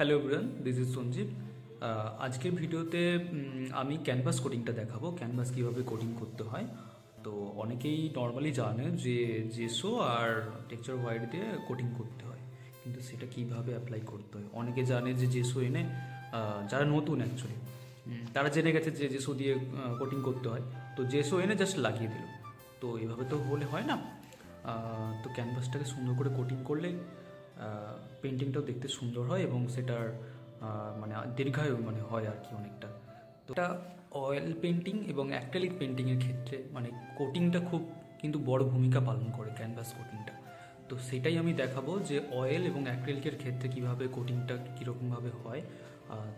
Hello everyone, this is Sanjeev. আজকের ভিডিওতে আমি ক্যানভাস কোডিংটা দেখাবো, ক্যানভাস কীভাবে কোডিং করতে হয়। তো অনেকেই নর্মালি জানে যে জেসো আর টেক্সচার হোয়াইট দিয়ে কোডিং করতে হয়, কিন্তু সেটা কিভাবে অ্যাপ্লাই করতে হয়। অনেকে জানে যে জেসো এনে, যারা নতুন অ্যাকচুয়ালি তারা জেনে গেছে যে জেসো দিয়ে কোডিং করতে হয়, তো জেসো এনে জাস্ট লাগিয়ে দিল। তো এভাবে তো হলে হয় না। তো ক্যানভাসটাকে সুন্দর করে কোটিং করলে পেন্টিংটাও দেখতে সুন্দর হয় এবং সেটার মানে দীর্ঘায়ু হয় আর কি অনেকটা। তো এটা অয়েল পেন্টিং এবং অ্যাক্রিলিক পেন্টিংয়ের ক্ষেত্রে কোটিংটা খুব কিন্তু বড় ভূমিকা পালন করে ক্যানভাস কোটিংটা। তো সেটাই আমি দেখাবো যে অয়েল এবং অ্যাক্রিলিকের ক্ষেত্রে কীভাবে কোটিংটা কীরকমভাবে হয়।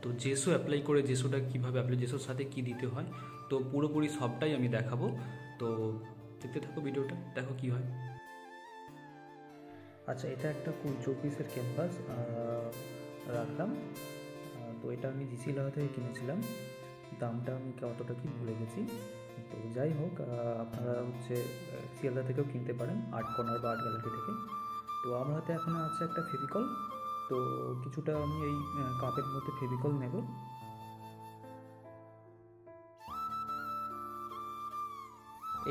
তো জেসো অ্যাপ্লাই করে জেসোটা কীভাবে জেসোর সাথে কী দিতে হয়, তো পুরোপুরি সবটাই আমি দেখাবো। তো দেখতে থাকো ভিডিওটা, দেখো কী হয়। আচ্ছা, এটা একটা 24 পিসের ক্যানভাস রাখলাম। তো এটা আমি জিসিলা থেকে কিনেছিলাম, দামটা আমি কতটা কি ভুলে গেছি। তো যাই হোক, আপনারা শিয়ালদা থেকেও কিনতে পারেন, আর্ট কর্নার বা আর্ট গ্যালারি থেকে। তো আমার হাতে এখন আছে একটা ফেভিকল। তো কিছুটা আমি এই কাপের মধ্যে ফেভিকল নেব।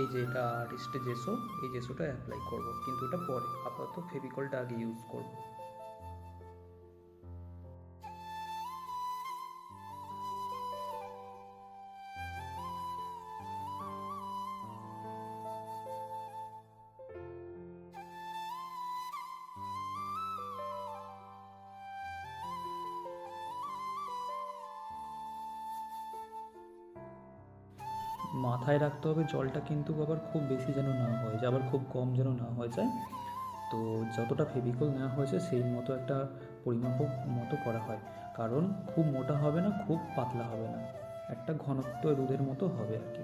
এই যে এটা আর্টিস্টে জেসো, এই জেসোটা অ্যাপ্লাই করব, কিন্তু এটা পরে, আপাতত ফেভিকলটা আগে ইউজ করব। মাথায় রাখতে হবে জলটা কিন্তু আবার খুব বেশি যেন না হয়ে যায়, আবার খুব কম যেন না হয়ে যায়। তো যতটা ফেভিকল নেওয়া হয়েছে সেই মতো একটা পরিমাপ মতো করা হয়, কারণ খুব মোটা হবে না, খুব পাতলা হবে না, একটা ঘনত্ব দুধের মতো হবে আর কি।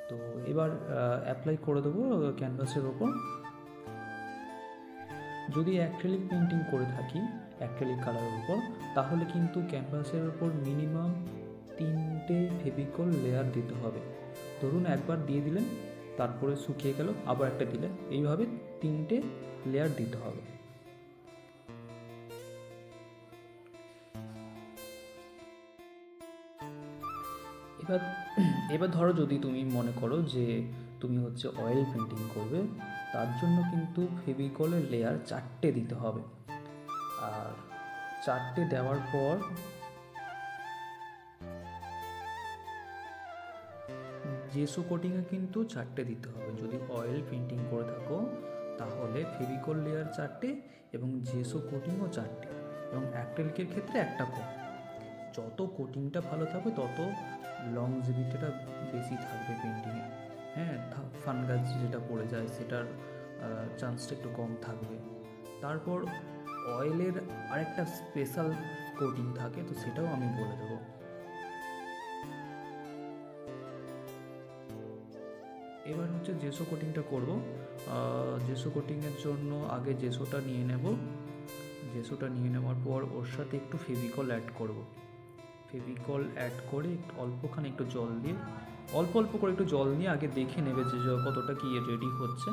তো এবার অ্যাপ্লাই করে দেবো ক্যানভাসের ওপর। যদি অ্যাক্রিলিক পেন্টিং করে থাকি অ্যাক্রিলিক কালারের উপর, তাহলে কিন্তু ক্যানভাসের ওপর মিনিমাম 3টে ফেভিকল লেয়ার দিতে হবে। ধরুন একবার দিয়ে দিলেন, তারপরে শুকিয়ে গেল, আবার একটা দিলেন, এইভাবে 3টে লেয়ার দিতে হবে। এবার এবার ধরো যদি তুমি মনে করো যে তুমি অয়েল পেন্টিং করবে, তার জন্য কিন্তু ফেভিকলের লেয়ার 4টে দিতে হবে। আর 4টে দেওয়ার পর জেসো কোটিংয়ে কিন্তু 4টে দিতে হবে। যদি অয়েল পেন্টিং করে থাকো তাহলে ফেভিকল লেয়ার 4টে এবং জেসো কোটিংও 4টে, এবং অ্যাক্রিলিকের ক্ষেত্রে একটা কম। যত কোটিংটা ভালো থাকবে তত লংজিভিটিটা বেশি থাকবে পেন্টিংয়ে। হ্যাঁ, ফানগাস যেটা পড়ে যায় সেটার চান্সটা একটু কম থাকবে। তারপর অয়েলের আরেকটা স্পেশাল কোটিং থাকে, তো সেটাও আমি বলে দেবো। এবার জেসো কোটিংটা করব। জেসো কোটিংয়ের জন্য আগে জেসোটা নিয়ে নেব। জেসোটা নিয়ে নেওয়ার পর ওর সাথে একটু ফেভিকল অ্যাড করব। ফেভিকল অ্যাড করে অল্পখানি একটু জল দিয়ে, অল্প অল্প করে একটু জল দিয়ে আগে দেখে নেবে যে কতটা কি রেডি হচ্ছে।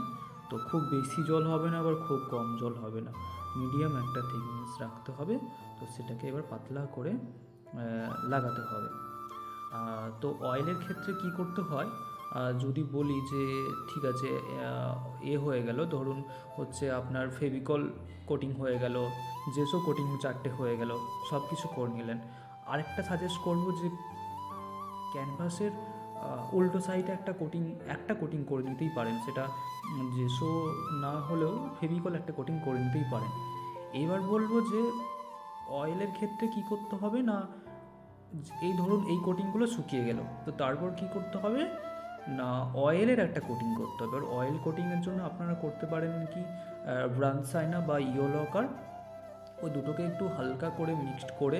তো খুব বেশি জল হবে না, আবার খুব কম জল হবে না, মিডিয়াম একটা থিকনেস রাখতে হবে। তো সেটাকে এবার পাতলা করে লাগাতে হবে। তো অয়েলের ক্ষেত্রে কি করতে হয়, যদি বলি যে ঠিক আছে হয়ে গেল, ধরুন আপনার ফেভিকল কোটিং হয়ে গেল, জেসো কোটিং 4টে হয়ে গেল, সব কিছু করে নিলেন। আরেকটা সাজেস্ট করবো যে ক্যানভাসের উল্টো সাইডে একটা কোটিং করে নিতেই পারেন, সেটা জেসো না হলেও ফেভিকল একটা কোটিং করে নিতেই পারেন। এবার বলবো যে অয়েলের ক্ষেত্রে কি করতে হবে না, এই ধরুন এই কোটিংগুলো শুকিয়ে গেল, তো তারপর কি করতে হবে না, অয়েলের একটা কোটিং করতে হবে। আর অয়েল কোটিংয়ের জন্য আপনারা করতে পারেন কি, ব্রাঞ্চ আয়না বা ইয়োলকার, ওই দুটোকে একটু হালকা করে মিক্সড করে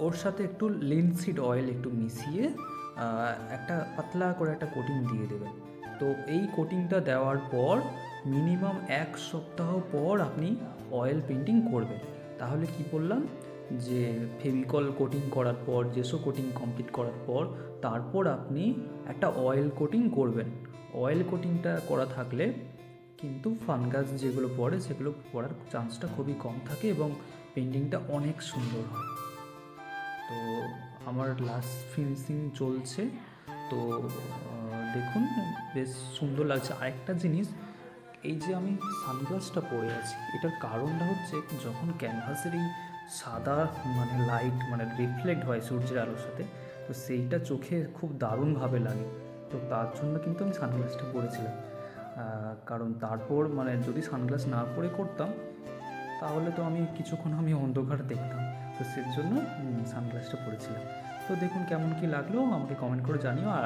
ওর সাথে একটু লিনসিড অয়েল একটু মিশিয়ে একটা পাতলা করে একটা কোটিং দিয়ে দেবেন। তো এই কোটিংটা দেওয়ার পর মিনিমাম 1 সপ্তাহ পর আপনি অয়েল পেন্টিং করবেন। তাহলে কি বললাম যে ফেভিকল কোটিং করার পর, জেসো কোটিং কমপ্লিট করার পর, তারপর আপনি একটা অয়েল কোটিং করবেন। অয়েল কোটিংটা করা থাকলে কিন্তু ফানগাস যেগুলো পড়ে সেগুলো পড়ার চান্সটা খুবই কম থাকে এবং পেন্টিংটা অনেক সুন্দর হয়। তো আমার লাস্ট ফিনিশিং চলছে। তো দেখুন বেশ সুন্দর লাগছে। আরেকটা জিনিস, এই যে আমি সানগ্লাসটা পরে আছি, এটার কারণটা হচ্ছে যখন ক্যানভাসের এই সাদা মানে লাইট মানে রিফ্লেক্ট হয় সূর্যের আলোর সাথে, তো সেইটা চোখে খুব দারুণভাবে লাগে। তো তার জন্য কিন্তু আমি সানগ্লাসটা পরেছিলাম। কারণ তারপর মানে যদি সানগ্লাস না পরে করতাম তাহলে তো আমি কিছুক্ষণ অন্ধকার দেখতাম। তো সেজন্য সানগ্লাসটা পরেছিলাম। তো দেখুন কেমন কী লাগলো আমাকে কমেন্ট করে জানিও। আর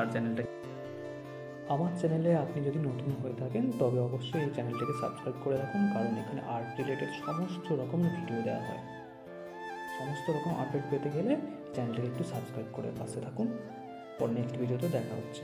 আমার চ্যানেলে আপনি যদি নতুন হয়ে থাকেন তবে অবশ্যই এই চ্যানেলটাকে সাবস্ক্রাইব করে রাখুন, কারণ এখানে আর্ট রিলেটেড সমস্ত রকম ভিডিও দেওয়া হয়। সমস্ত রকম আপডেট পেতে গেলে চ্যানেলটাকে একটু সাবস্ক্রাইব করে পাশে থাকুন। পর নেক্সট ভিডিওতে দেখা হচ্ছে।